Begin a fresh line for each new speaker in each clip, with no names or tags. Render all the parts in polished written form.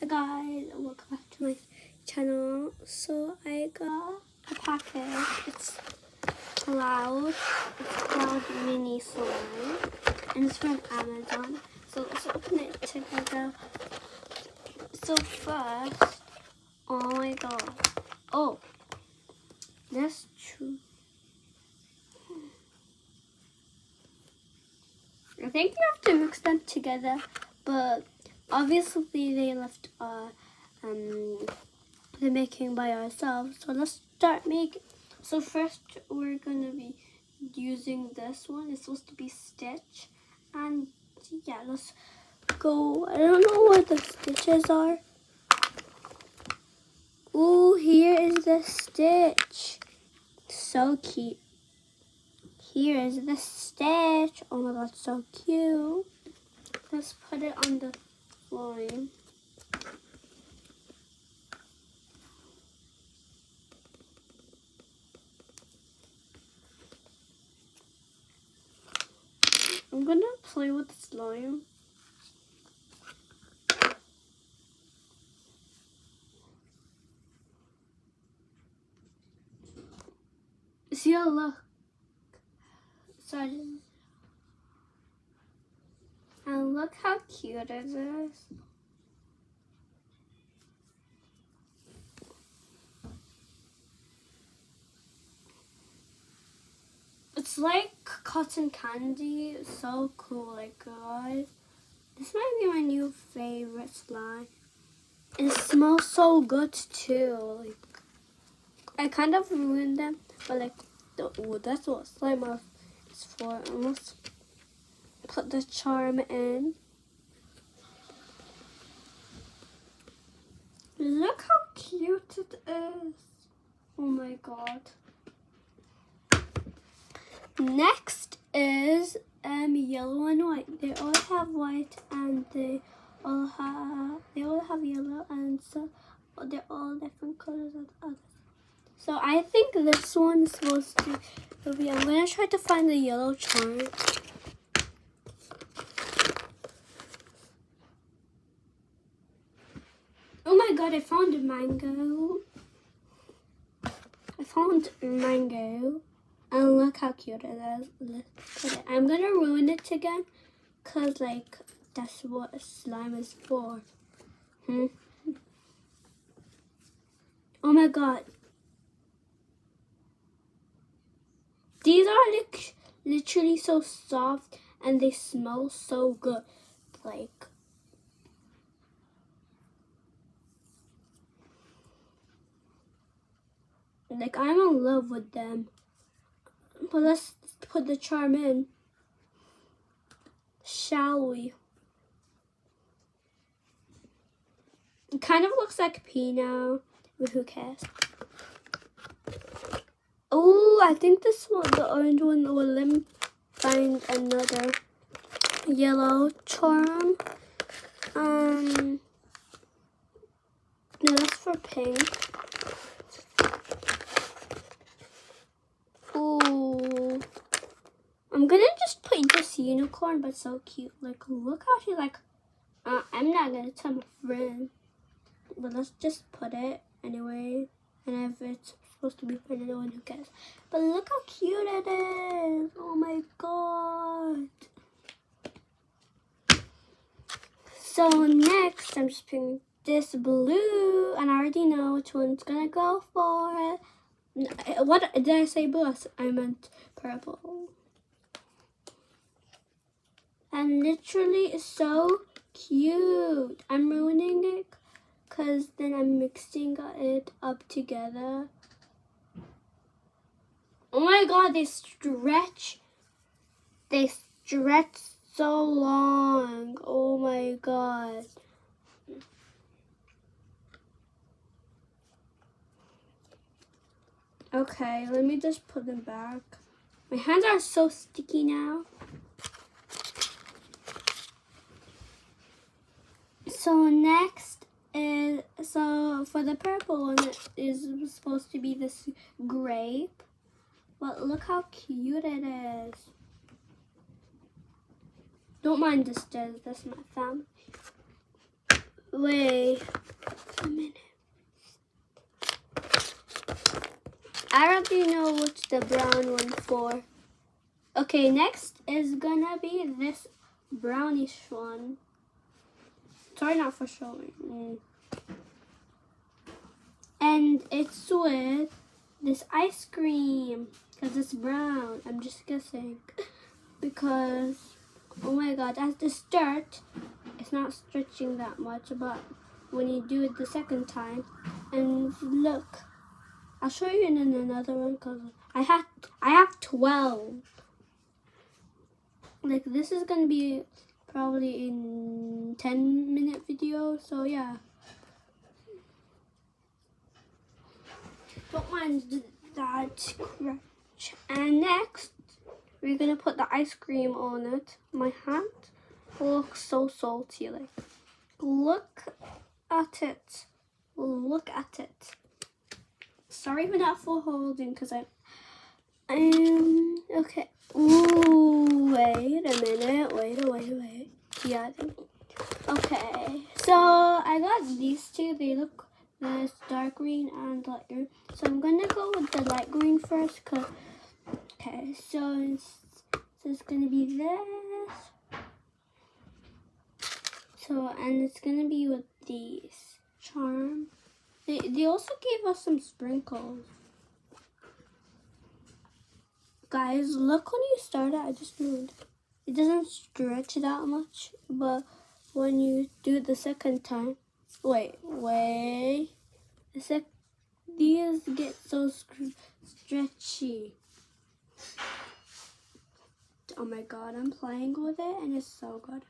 Hi guys, and welcome back to my channel. So I got a package. It's Cloud Mini Slime, and it's from Amazon. So let's open it together. So first, oh my god, oh, that's true. I think you have to mix them together, but obviously they left the making by ourselves. So let's start making. So first we're gonna be using this one. It's supposed to be Stitch, and yeah, let's go. I don't know where the stitches are. Ooh, here is the Stitch. So cute. Here is the Stitch. Oh my god, so cute. Let's put it on the slime. I'm gonna play with the slime. See, look. Sorry. And look how cute it is. It's like cotton candy. It's so cool, like guys. This might be my new favorite slime. It smells so good too. Like I kind of ruined them, but like that's what slime is for. And let's put the charm in. Look how cute it is. Oh my god. Next is yellow and white. They all have white and they all have yellow, and so they're all different colors of others. So I think this one is supposed to be. I'm gonna try to find the yellow charm. Oh my god! I found a mango. And look how cute it is. Let's put it. I'm gonna ruin it again, cause like that's what slime is for. Oh my god. These are like literally so soft and they smell so good. Like I'm in love with them. But let's put the charm in. Shall we? It kind of looks like Pinot, but who cares? Oh, I think this one, the orange one, will let me find another yellow charm. No, that's for pink. Ooh, I'm gonna just put this unicorn, but so cute. Like, look how she's like. I'm not gonna tell my friend, but let's just put it anyway. And if it's supposed to be for anyone, who cares? But look how cute it is! Oh my god! So next, I'm just picking this blue, and I already know which one's gonna go for it. What did I say? Blue? I meant purple. And literally, it's so cute. I'm ruining it because then I'm mixing it up together. Oh my god, they stretch. They stretch so long. Oh my god. Okay, let me just put them back. My hands are so sticky now. So next is, so for the purple one, it is supposed to be this grape. But look how cute it is. Don't mind the stairs, that's my family. Wait a minute. I already know what's the brown one for. Okay, next is gonna be this brownish one. Sorry, not for showing. And it's with this ice cream because it's brown. I'm just guessing because, oh my god, at the start it's not stretching that much, but when you do it the second time, and look, I'll show you in another one because I have 12. Like, this is gonna be probably in 10-minute video, so yeah. Don't mind that scratch. And next, we're gonna put the ice cream on it. My hand looks so salty. Like, look at it. Look at it. Sorry for not full holding, because okay. Ooh, wait a minute. Wait. Yeah, I think. Okay, so I got these two. They look this dark green and light green. So I'm gonna go with the light green first. Okay, so it's gonna be this. So, and it's gonna be with these charm. They also gave us some sprinkles. Guys, look when you start it. I just moved. It doesn't stretch that much, but when you do it the second time, wait. These get so stretchy. Oh my god, I'm playing with it and it's so good.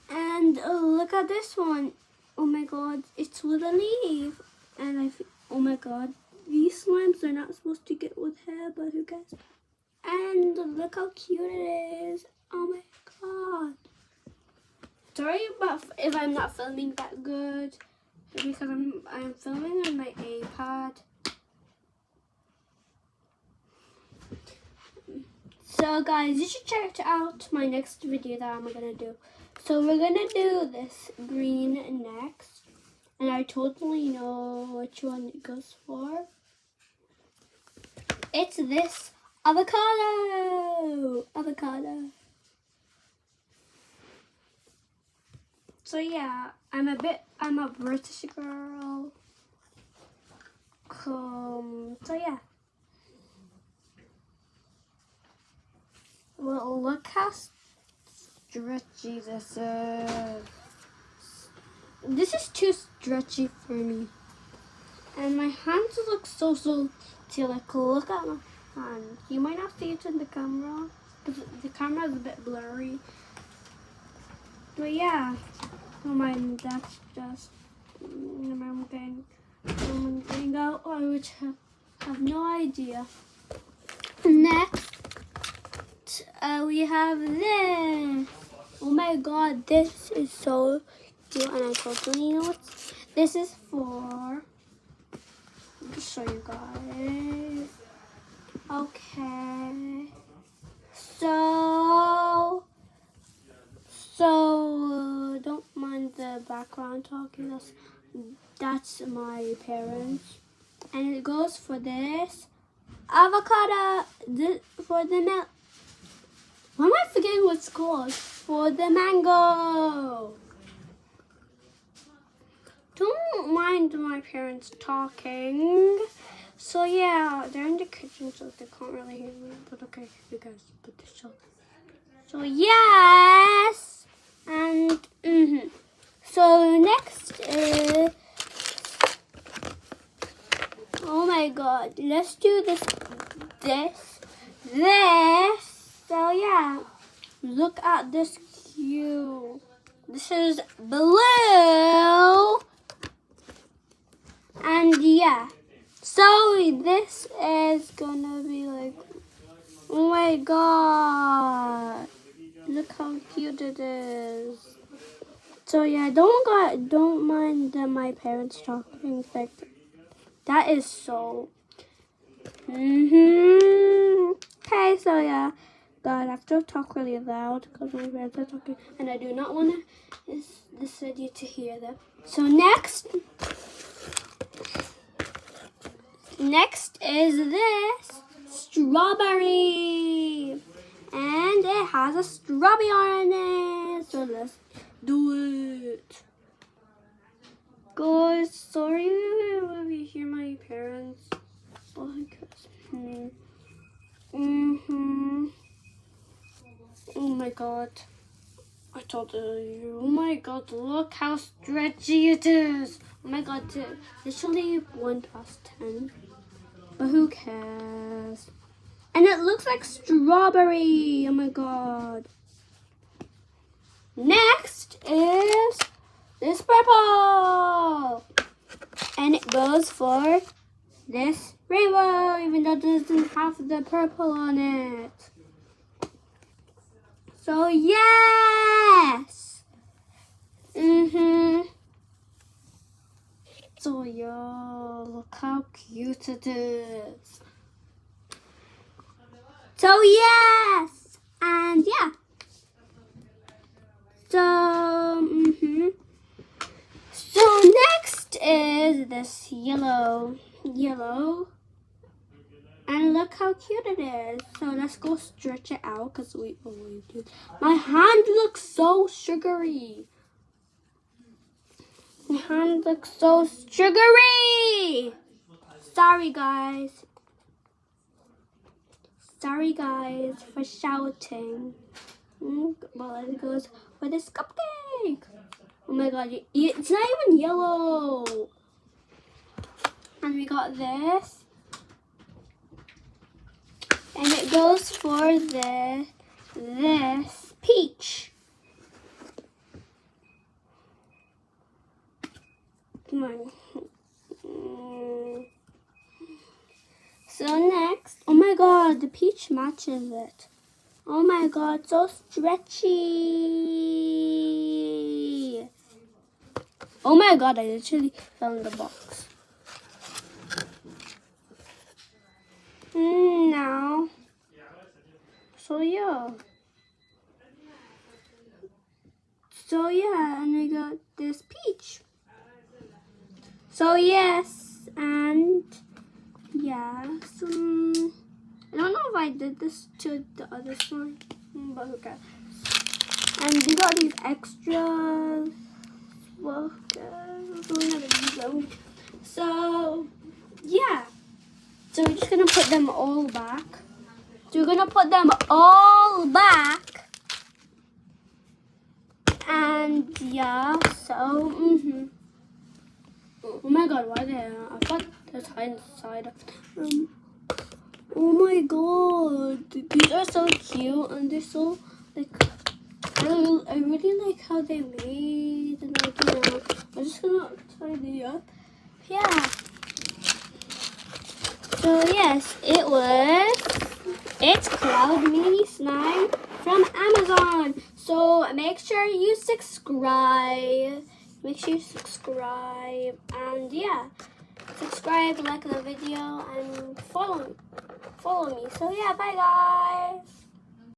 And look at this one. Oh my god, it's with a leaf. And oh my god, these slimes are not supposed to get with hair, but who cares? And look how cute it is. Oh my god. Sorry about if I'm not filming that good, because I'm filming on my iPad. So guys, you should check out my next video that I'm gonna do. So we're gonna do this green next, and I totally know which one it goes for. It's this avocado. So yeah, I'm a British girl. So yeah. Well, look how stretchy this is. This is too stretchy for me. And my hands look so salty. Like, look at my hand. You might not see it in the camera because the camera is a bit blurry. But yeah, don't mind. That's just I'm getting out. I would have no idea. Next, we have this. Oh my god, this is so cute, and I totally know what this is for. Let me show you guys. Okay, so don't mind the background talking. That's my parents, and it goes for this avocado. For the milk. Why am I forgetting what it's called? For the mango. Don't mind my parents talking. So yeah, they're in the kitchen, so they can't really hear me. But okay, you guys put this on. So yes, and so next is, oh my god, let's do this. So yeah, look at this cute. This is blue, and yeah. So this is gonna be like, oh my god, look how cute it is. So yeah, don't mind my parents talking. Like, that is so. Okay, so yeah, God, I have to talk really loud because my parents are talking, and I do not want this video to hear them. So next is this strawberry, and it has a strawberry on it. So let's do it. Guys, sorry if you hear my parents. Oh my god. I told you. Oh my god, look how stretchy it is. Oh my god, literally 1+10. But who cares? And it looks like strawberry. Oh my god. Next is this purple. And it goes for this rainbow, even though it doesn't have the purple on it. So yes. So yeah, look how cute it is. So yes, and yeah. So next is this yellow, and look how cute it is. So let's go stretch it out because we always do. My hand looks so sugary. My hand looks so sugary. Sorry guys for shouting. Well, it goes for this cupcake. Oh my god, it's not even yellow. And we got this. And it goes for this peach. Come on. So next, oh my god, the peach matches it. Oh my god, so stretchy. Oh my god, I literally fell in the box. Now, so yeah, and I got this peach. So yes, and yeah, I don't know if I did this to the other one, but okay. And we got these extras. Well, so yeah. So we're just gonna put them all back. And yeah, so oh my god, why they? I thought there's inside of them. Oh my god, these are so cute and they're so like. I really like how they made and like I'm just gonna tidy up. Yeah. So yes, it's Cloud Mini Slime from Amazon. So make sure you subscribe. And yeah, subscribe, like the video, and follow me. So yeah, bye guys.